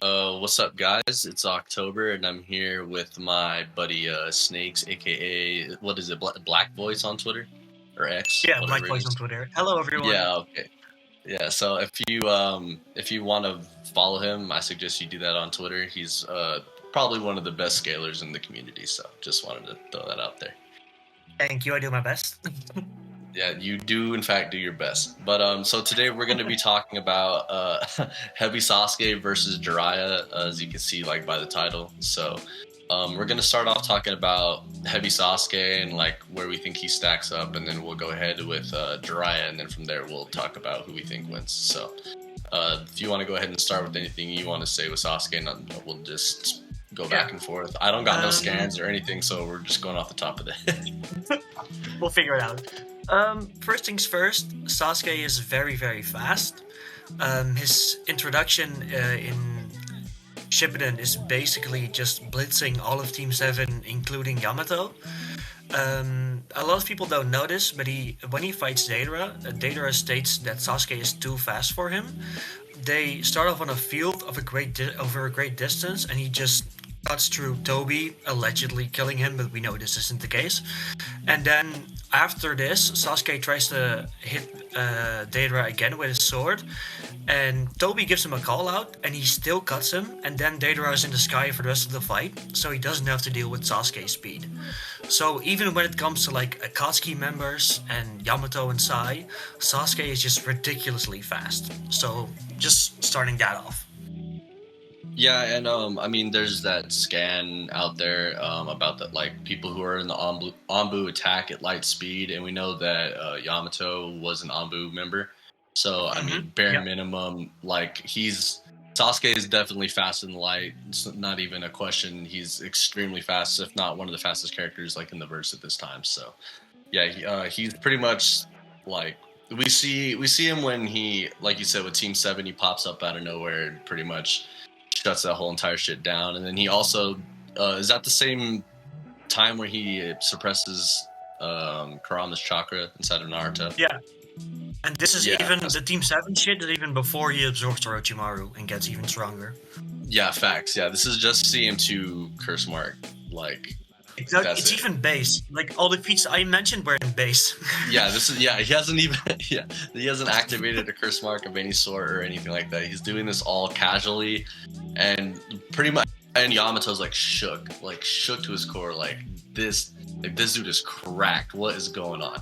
What's up, guys? It's October, and I'm here with my buddy Snakes, aka what is it, Black Voice on Twitter or X, Yeah, Black whatever it Voice on is. Twitter. Hello, everyone. Yeah, okay, yeah. So if you want to follow him, I suggest you do that on Twitter. He's probably one of the best scalers in the community. So just wanted to throw that out there. Thank you. I do my best. Yeah, you do in fact do your best. But so today we're going to be talking about Hebi Sasuke versus Jiraya, as you can see like by the title. So we're going to start off talking about Hebi Sasuke and like where we think he stacks up, and then we'll go ahead with Jiraya, and then from there we'll talk about who we think wins. So if you want to go ahead and start with anything you want to say with Sasuke, and we'll just go back and forth. I don't got no scans or anything, so we're just going off the top of the head. We'll figure it out. First things first, Sasuke is very, very fast. His introduction in Shippuden is basically just blitzing all of Team 7, including Yamato. A lot of people don't notice, but when he fights Deidara states that Sasuke is too fast for him. They start off on a field of over a great distance, and he just cuts through Toby, allegedly killing him, but we know this isn't the case. And then after this, Sasuke tries to hit Deidara again with his sword, and Toby gives him a call out, and he still cuts him, and then Deidara is in the sky for the rest of the fight, so he doesn't have to deal with Sasuke's speed. So even when it comes to like Akatsuki members and Yamato and Sai, Sasuke is just ridiculously fast. So just starting that off. Yeah, and I mean, there's that scan out there about that, like people who are in the Anbu attack at light speed, and we know that Yamato was an Anbu member. So I mean, bare minimum, like Sasuke is definitely fast in the light. It's not even a question. He's extremely fast, if not one of the fastest characters like in the verse at this time. So yeah, he's pretty much like we see him when he, like you said, with Team 7, he pops up out of nowhere and pretty much shuts that whole entire shit down. And then he also is at the same time where he suppresses Kurama's chakra inside of Naruto. Yeah. And this is even the Team 7 shit that even before he absorbs Orochimaru and gets even stronger. Yeah, facts. Yeah, this is just CM2 curse mark. Like, exactly. It's even base. Like all the feats I mentioned were in base. He hasn't activated a curse mark of any sort or anything like that. He's doing this all casually, and pretty much. And Yamato's like shook to his core. Like this dude is cracked. What is going on?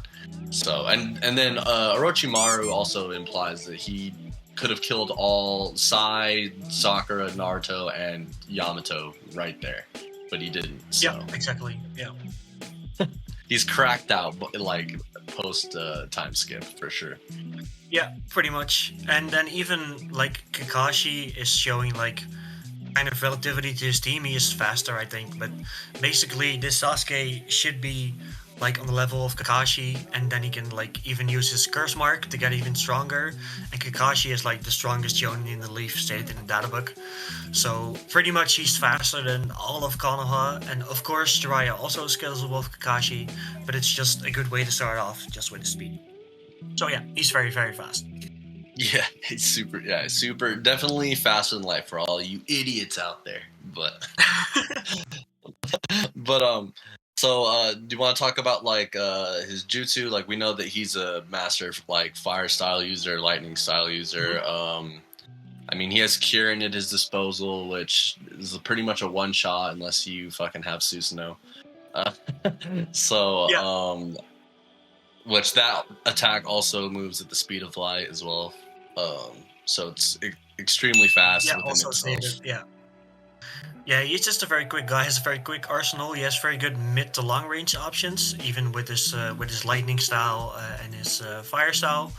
So and then Orochimaru also implies that he could have killed all Sai, Sakura, Naruto, and Yamato right there, but he didn't. So. Yeah, exactly. Yeah. He's cracked out, like post time skip for sure. Yeah, pretty much. And then even like Kakashi is showing like kind of relativity to his team. He is faster, I think, but basically this Sasuke should be like on the level of Kakashi, and then he can like even use his curse mark to get even stronger. And Kakashi is like the strongest shonen in the leaf stated in the databook. So pretty much he's faster than all of Konoha, and of course Jiraiya also scales above Kakashi, but it's just a good way to start off just with his speed. So yeah, he's very, very fast. Yeah, he's super, definitely faster than light for all you idiots out there. But, so do you want to talk about like his jutsu? Like we know that he's a master like fire style user, lightning style user. I mean, he has Kirin at his disposal, which is pretty much a one shot unless you fucking have Susanoo. Which that attack also moves at the speed of light as well. So it's extremely fast. Yeah, also stated. Yeah, he's just a very quick guy. He has a very quick arsenal. He has very good mid to long range options, even with his lightning style and his fire style.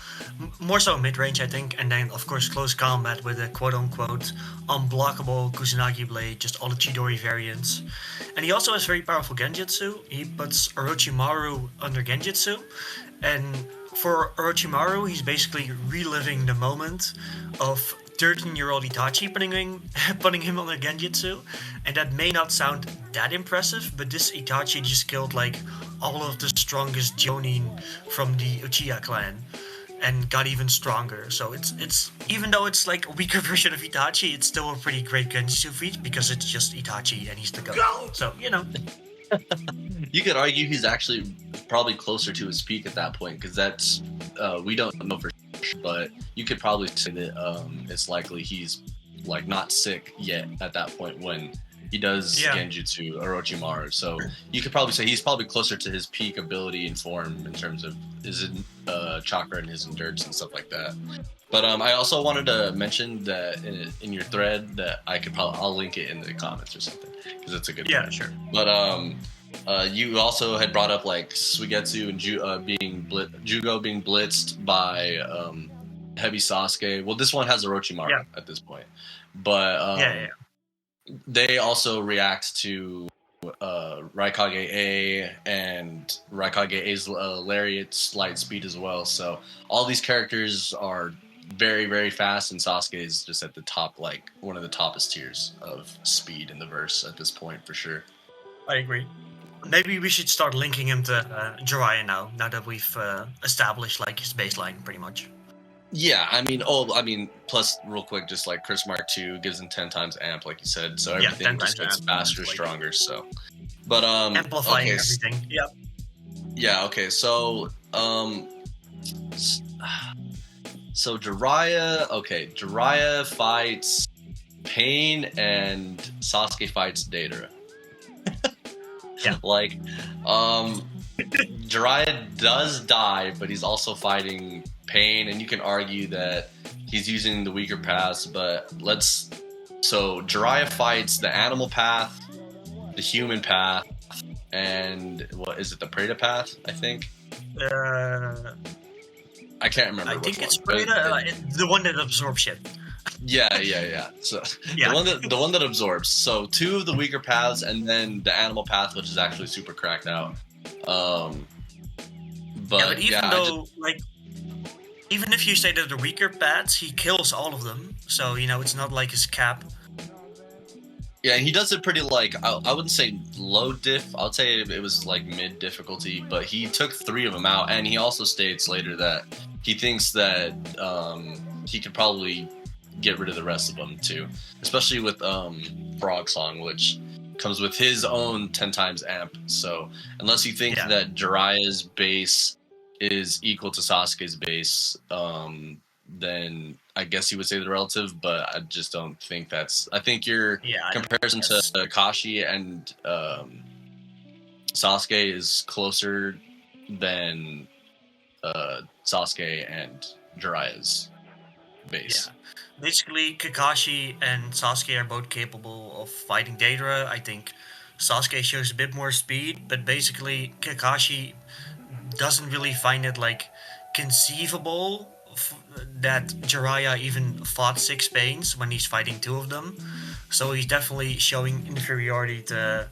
More so mid range, I think. And then of course close combat with a quote unquote unblockable Kusanagi blade, just all the Chidori variants. And he also has very powerful genjutsu. He puts Orochimaru under genjutsu, and for Orochimaru, he's basically reliving the moment of 13-year-old Itachi putting him under genjutsu, and that may not sound that impressive, but this Itachi just killed like all of the strongest Jonin from the Uchiha clan. and got even stronger. So it's even though it's like a weaker version of Itachi, it's still a pretty great Genjutsu feat because it's just Itachi and he's the GOAT. So You could argue he's actually probably closer to his peak at that point, because that's we don't know for sure, but you could probably say that it's likely he's like not sick yet at that point when he does Genjutsu Orochimaru. So you could probably say he's probably closer to his peak ability and form in terms of his chakra and his endurance and stuff like that. But I also wanted to mention that in your thread that I'll link it in the comments or something, because it's a good yeah, one. sure. But you also had brought up like Suigetsu and Jugo being blitzed by Hebi Sasuke. Well, this one has Orochimaru at this point, but they also react to Raikage A and Raikage A's Lariat's light speed as well. So all these characters are very, very fast, and Sasuke is just at the top, like one of the toppest tiers of speed in the verse at this point for sure. I agree. Maybe we should start linking him to Jiraiya now that we've established like his baseline pretty much. Yeah, plus real quick, just like Chris Mark II gives him 10 times amp, like you said, so everything just gets faster, stronger. So, but amplifying everything. Yep. Yeah. Okay. So so Jiraiya. Okay, Jiraiya fights Pain, and Sasuke fights Deidara. Yeah. Like, Jiraiya does die, but he's also fighting Pain, and you can argue that he's using the weaker paths, but so Jiraiya fights the animal path, the human path, and what is it, the Preta path, I think? I can't remember. I think it's Preta, the one that absorbs shit. Yeah. So the one that absorbs. So two of the weaker paths, and then the animal path, which is actually super cracked out. But even if you say that the weaker paths, he kills all of them. So it's not like his cap. Yeah, he does it pretty I wouldn't say low diff. I would say it was like mid difficulty, but he took 3 of them out, and he also states later that he thinks that he could probably get rid of the rest of them too, especially with Frog Song, which comes with his own 10 times amp. So unless you think that Jiraiya's base is equal to Sasuke's base, then I guess you would say the relative, but I just don't think that's. I think your comparison to Kakashi and Sasuke is closer than Sasuke and Jiraiya's base. Yeah. Basically, Kakashi and Sasuke are both capable of fighting Deidara. I think Sasuke shows a bit more speed, but basically Kakashi doesn't really find it like conceivable that Jiraiya even fought 6 Pains when he's fighting 2 of them. So he's definitely showing inferiority to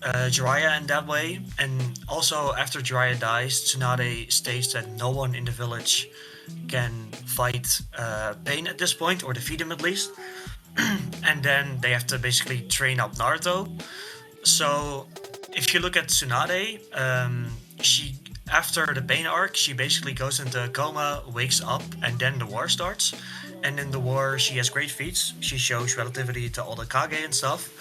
Jiraiya in that way. And also, after Jiraiya dies, Tsunade states that no one in the village can fight Pain at this point, or defeat him at least. And then they have to basically train up Naruto. So if you look at Tsunade, she, after the Pain arc, she basically goes into a coma, wakes up, and then the war starts. And in the war, she has great feats. She shows relativity to all the Kage and stuff.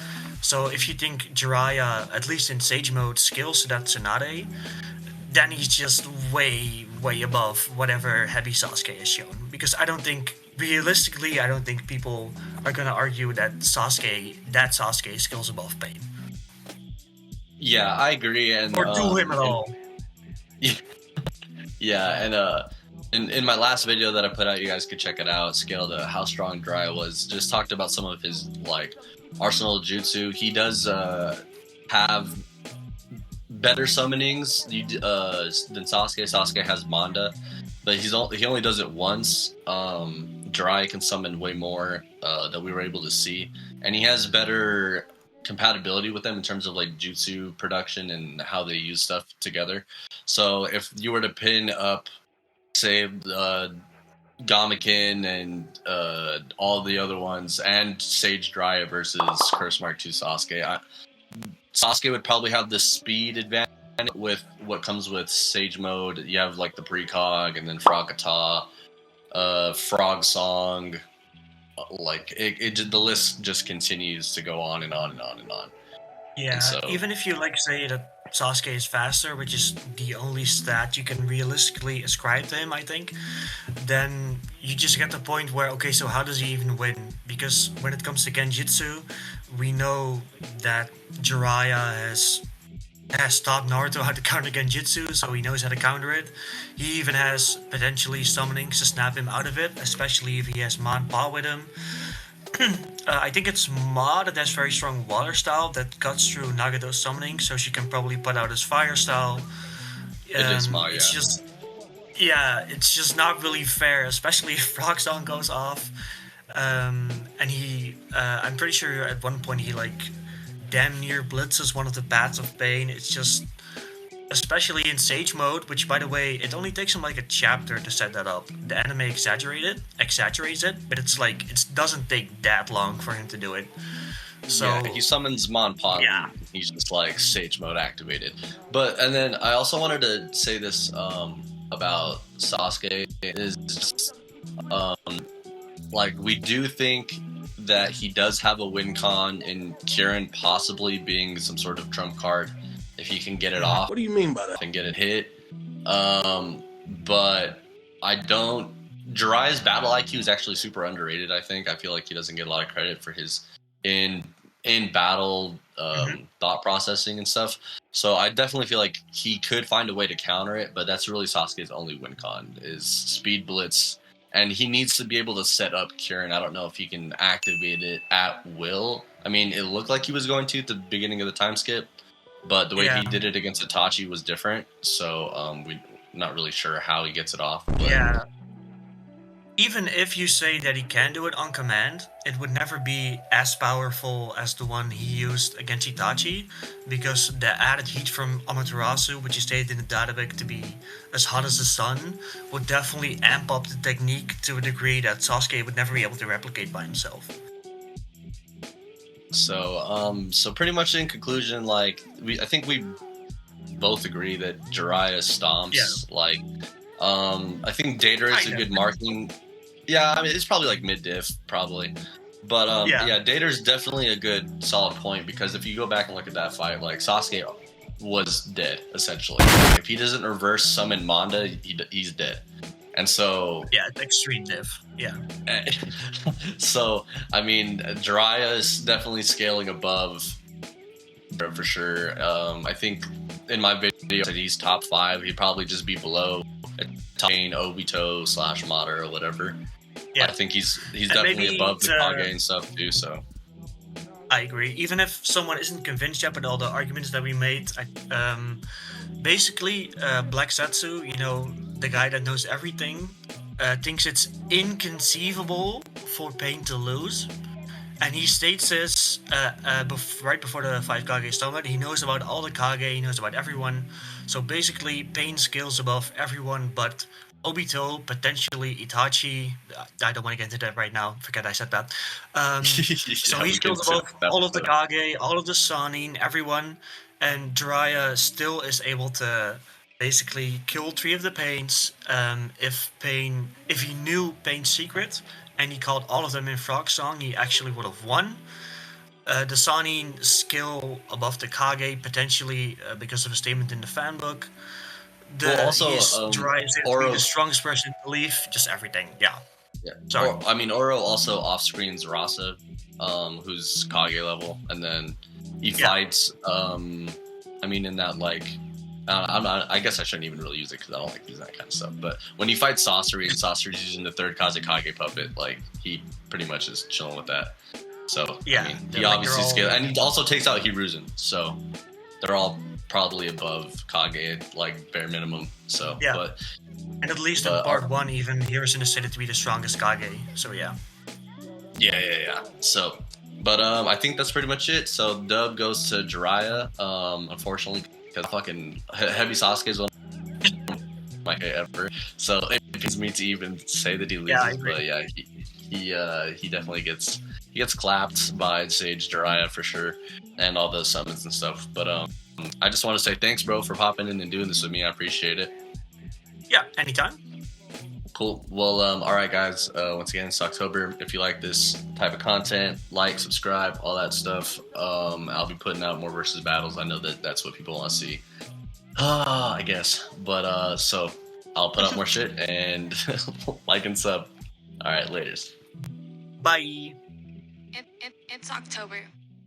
So if you think Jiraiya, at least in Sage mode, skills to that Tsunade, then he's just way, way above whatever Hebi Sasuke has shown. Because realistically, I don't think people are going to argue that Sasuke skills above Pain. Yeah, I agree. Or do him at all. Yeah, and in my last video that I put out, you guys could check it out, scale to how strong Jiraiya was, just talked about some of his arsenal jutsu. He does have better summonings than Sasuke. Sasuke has Manda, but he only does it once. Jiraiya can summon way more that we were able to see, and he has better compatibility with them in terms of jutsu production and how they use stuff together. So if you were to pin up, say, Gamakin and all the other ones, and Sage Jiraiya versus Curse Mark II Sasuke, Sasuke would probably have the speed advantage with what comes with Sage Mode. You have like the precog and then Frogata, Frog Song. Like the list just continues to go on and on and on and on. Yeah, And so even if you like say that Sasuke is faster, which is the only stat you can realistically ascribe to him, I think, then you just get the point where, okay, so how does he even win? Because when it comes to Genjutsu, we know that Jiraya has taught Naruto how to counter Genjutsu, so he knows how to counter it. He even has potentially summonings to snap him out of it, especially if he has Manpa with him. I think it's Ma that has very strong water style that cuts through Nagato's summoning, so she can probably put out his fire style. it is Ma, yeah. It's just not really fair, especially if Frog Song goes off. And I'm pretty sure at one point he like damn near blitzes one of the Paths of Pain. It's just, especially in Sage Mode, which by the way, it only takes him like a chapter to set that up. The anime exaggerates it, but it's like, it doesn't take that long for him to do it. So yeah, he summons Manpa. Yeah. He's just like Sage Mode activated. And then I also wanted to say this about Sasuke is like we do think that he does have a win con in Kirin possibly being some sort of trump card if he can get it off. What do you mean by that? And get it hit. But I don't. Jiraya's battle IQ is actually super underrated. I feel like he doesn't get a lot of credit for his in battle thought processing and stuff. So I definitely feel like he could find a way to counter it, but that's really Sasuke's only win con is speed blitz, and he needs to be able to set up Kirin. I don't know if he can activate it at will. I mean, it looked like he was going to at the beginning of the time skip, but the way he did it against Itachi was different. So we're not really sure how he gets it off. But yeah. Even if you say that he can do it on command, it would never be as powerful as the one he used against Itachi, because the added heat from Amaterasu, which is stated in the database to be as hot as the sun, would definitely amp up the technique to a degree that Sasuke would never be able to replicate by himself. So pretty much in conclusion, like I think we both agree that Jiraiya stomps. Yeah. Like, I think Dater is a good marking. Yeah, I mean it's probably like mid diff probably, but yeah, Dater's definitely a good solid point because if you go back and look at that fight, like Sasuke was dead essentially. If he doesn't reverse summon Manda, he's dead. And so yeah, it's extreme diff. Yeah. So I mean, Jiraiya is definitely scaling above for sure. I think in my video that he's top 5. He'd probably just be below Tain, Obito / Madara or whatever. Yeah. I think he's definitely above the Kage and stuff too. So I agree. Even if someone isn't convinced yet with all the arguments that we made, basically Black Satsu, you know, the guy that knows everything, thinks it's inconceivable for Pain to lose. And he states this right before the 5 Kage summit. He knows about all the Kage, he knows about everyone. So basically, Pain scales above everyone but Obito, potentially Itachi. I don't want to get into that right now. Forget I said that. So he scales above all of the Kage, all of the Sannin, everyone. And Jiraiya still is able to basically kill 3 of the Pains if he knew Pain's secret and he called all of them in Frog Song, he actually would have won. The Sannin skill above the Kage, potentially because of a statement in the fan book. Jiraiya is the strongest person in the leaf, just everything. Yeah. Sorry. Oro also off-screens Rasa, who's Kage level, and then he fights. In that like. I guess I shouldn't even really use it because I don't like using that kind of stuff. But when he fights Sasori and Sasori's using the 3rd Kazekage puppet, like he pretty much is chilling with that. So yeah, he obviously scales, and he also takes out Hiruzen. So they're all probably above Kage, like bare minimum. So yeah, and at least in part 1, even Hiruzen is stated to be the strongest Kage. So yeah. So, but I think that's pretty much it. So dub goes to Jiraiya. Unfortunately. Because fucking Hebi Sasuke is one of my ever, so it pains me to even say that he loses. Yeah, I agree. But yeah, he definitely gets clapped by Sage Jiraya for sure, and all those summons and stuff. But I just want to say thanks, bro, for popping in and doing this with me. I appreciate it. Yeah, anytime. Cool. Well, all right, guys. Once again, it's October. If you like this type of content, like, subscribe, all that stuff. I'll be putting out more versus battles. I know that's what people want to see. I guess. But so I'll put out more shit and like and sub. All right, laters. Bye. It's October.